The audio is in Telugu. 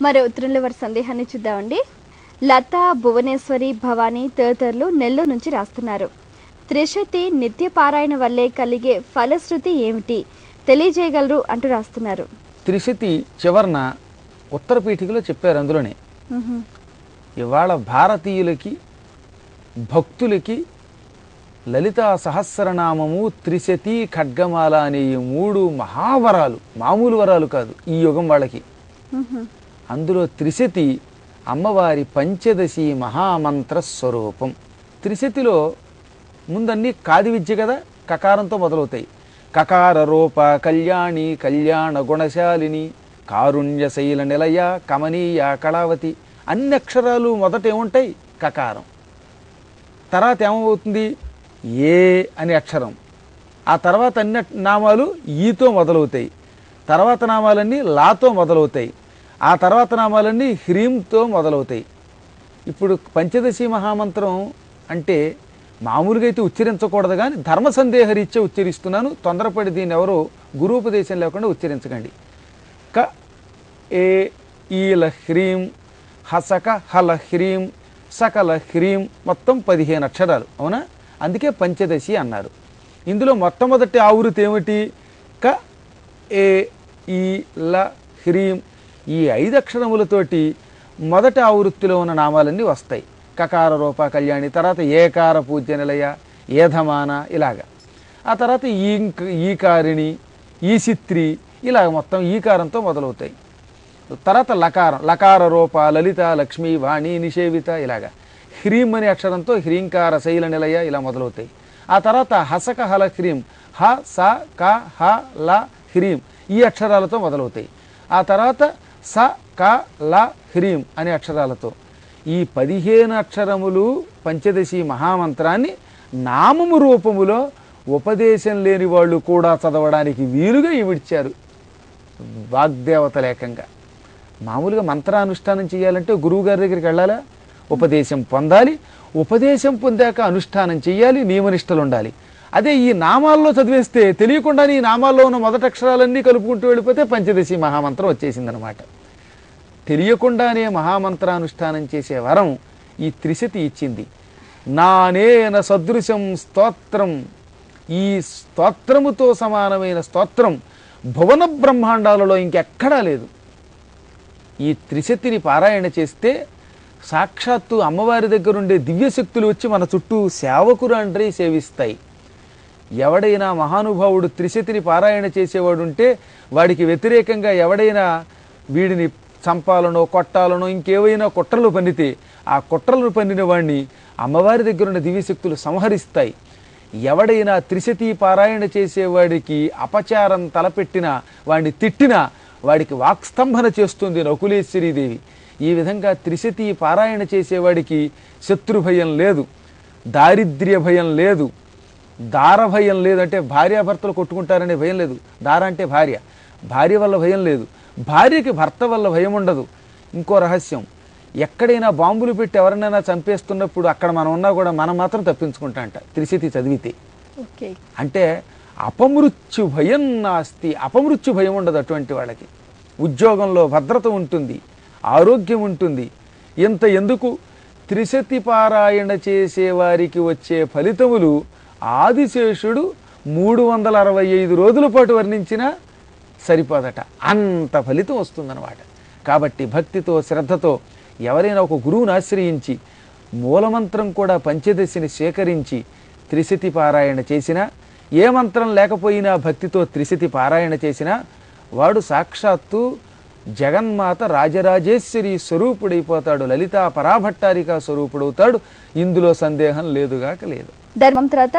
మరో ఉత్తరంలో వారి సందేహాన్ని చూద్దామండి. లతా, భువనేశ్వరి, భవానీ తదితరులు నెల్లూరు నుంచి రాస్తున్నారు. త్రిశతి నిత్య పారాయణ వల్లే కలిగే ఫలశ్రుతి ఏమిటి తెలియజేయగలరు అంటూ రాస్తున్నారు. త్రిశతి చివర్న ఉత్తర పీఠికలో చెప్పారు. అందులోనే ఇవాళ భారతీయులకి భక్తులకి లలితా సహస్రనామము, త్రిశతి, ఖడ్గమాల అనే ఈ 3 మహావరాలు, మామూలు వరాలు కాదు ఈ యుగం వాళ్ళకి. అందులో త్రిశతి అమ్మవారి పంచదశి మహామంత్ర స్వరూపం. త్రిశతిలో ముందన్నీ కాది విద్య కదా, కకారంతో మొదలవుతాయి. కకార రూప కళ్యాణి, కళ్యాణ గుణశాలిని, కారుణ్యశైల నిలయ, కమనీయ కళావతి. అన్ని అక్షరాలు మొదట ఏముంటాయి? కకారం. తర్వాత ఏమవుతుంది? ఏ అనే అక్షరం. ఆ తర్వాత అన్ని నామాలు ఈతో మొదలవుతాయి. తర్వాత నామాలన్నీ లాతో మొదలవుతాయి. ఆ తర్వాత నామాలన్నీ హ్రీంతో మొదలవుతాయి. ఇప్పుడు పంచదశి మహామంత్రం అంటే మామూలుగా అయితే ఉచ్చరించకూడదు, కానీ ధర్మ సందేహ రీత్యా ఉచ్చరిస్తున్నాను. తొందరపడి దీన్ని ఎవరో గురూపదేశం లేకుండా ఉచ్చరించకండి. క ఏ ఈల హ్రీం, హసక హల హ్రీం, సకల హ్రీం, మొత్తం 15 అక్షరాలు. అవునా? అందుకే పంచదశి అన్నారు. ఇందులో మొట్టమొదటి ఆవృత్తి ఏమిటి? క ఏ ఈ ల హ్రీం. ఈ 5 అక్షరములతోటి మొదటి ఆవృత్తిలో ఉన్న నామాలన్నీ వస్తాయి. కకార రూప కళ్యాణి, తర్వాత ఏకార పూజ్య నిలయ, ఏధమాన, ఇలాగా. ఆ తర్వాత ఈకారిణి, ఈసిత్రి, ఇలాగ మొత్తం ఈకారంతో మొదలవుతాయి. తర్వాత లకారం, లకార రూప లలిత, లక్ష్మీ, వాణి, నిషేవిత, ఇలాగా. హ్రీం అనే అక్షరంతో హ్రీంకార శైల నిలయ, ఇలా మొదలవుతాయి. ఆ తర్వాత హసక హల హ్రీం, హ స క హ ల హ్రీం, ఈ అక్షరాలతో మొదలవుతాయి. ఆ తర్వాత స క ల హ్రీం అనే అక్షరాలతో. ఈ 15 అక్షరములు పంచదశి మహామంత్రాన్ని నామము రూపములో ఉపదేశం లేని వాళ్ళు కూడా చదవడానికి వీలుగా ఇవిడ్చారు వాగ్దేవత లేకంగా. మామూలుగా మంత్రానుష్ఠానం చేయాలంటే గురువుగారి దగ్గరికి వెళ్ళాలా, ఉపదేశం పొందాలి. ఉపదేశం పొందాక అనుష్ఠానం చేయాలి, నియమనిష్టలు ఉండాలి. అదే ఈ నామాల్లో చదివేస్తే తెలియకుండానే ఈ నామాల్లో ఉన్న మొదటి అక్షరాలన్నీ కలుపుకుంటూ వెళ్ళిపోతే పంచదశి మహామంత్రం వచ్చేసిందనమాట. తెలియకుండానే మహామంత్రానుష్ఠానం చేసే వరం ఈ త్రిశతి ఇచ్చింది. నానేన సదృశం స్తోత్రం, ఈ స్తోత్రముతో సమానమైన స్తోత్రం భువన బ్రహ్మాండాలలో ఇంకెక్కడా లేదు. ఈ త్రిశతిని పారాయణ చేస్తే సాక్షాత్తు అమ్మవారి దగ్గరుండే దివ్యశక్తులు వచ్చి మన చుట్టూ సేవకురాండ్రై సేవిస్తాయి. ఎవడైనా మహానుభావుడు త్రిశతిని పారాయణ చేసేవాడు ఉంటే వాడికి వ్యతిరేకంగా ఎవడైనా వీడిని చంపాలనో కొట్టాలనో ఇంకేవైనా కుట్రలు పన్నితే ఆ కుట్రలను పన్నిన వాడిని అమ్మవారి దగ్గరున్న దివ్యశక్తులు సంహరిస్తాయి. ఎవడైనా త్రిశతి పారాయణ చేసేవాడికి అపచారం తలపెట్టినా, వాడిని తిట్టినా వాడికి వాక్స్తంభన చేస్తుంది నకులేశ్వరీదేవి. ఈ విధంగా త్రిశతి పారాయణ చేసేవాడికి శత్రుభయం లేదు, దారిద్ర్య భయం లేదు, దార భయం లేదు. అంటే భార్యాభర్తలు కొట్టుకుంటారనే భయం లేదు. దార అంటే భార్య, భార్య వల్ల భయం లేదు. భార్యకి భర్త వల్ల భయం ఉండదు. ఇంకో రహస్యం, ఎక్కడైనా బాంబులు పెట్టి ఎవరినైనా చంపేస్తున్నప్పుడు అక్కడ మనం ఉన్నా కూడా మనం మాత్రం తప్పించుకుంటా అంట త్రిశతి చదివితే. అంటే అపమృత్యు భయం నాస్తి, అపమృత్యు భయం ఉండదు అటువంటి వాళ్ళకి. ఉద్యోగంలో భద్రత ఉంటుంది, ఆరోగ్యం ఉంటుంది. ఇంత ఎందుకు, త్రిశతి పారాయణ చేసేవారికి వచ్చే ఫలితములు ఆదిశేషుడు 365 రోజుల పాటు వర్ణించినా సరిపోదట, అంత ఫలితం వస్తుందన్నమాట. కాబట్టి భక్తితో శ్రద్ధతో ఎవరైనా ఒక గురువుని ఆశ్రయించి మూలమంత్రం కూడా పంచదశిని స్వీకరించి త్రిశతి పారాయణ చేసినా, ఏ మంత్రం లేకపోయినా భక్తితో త్రిశతి పారాయణ చేసినా వాడు సాక్షాత్తు జగన్మాత రాజరాజేశ్వరి స్వరూపుడైపోతాడు, లలితా పరాభట్టారిక స్వరూపుడవుతాడు. ఇందులో సందేహం లేదుగాక లేదు. ధర్మం తర్వాత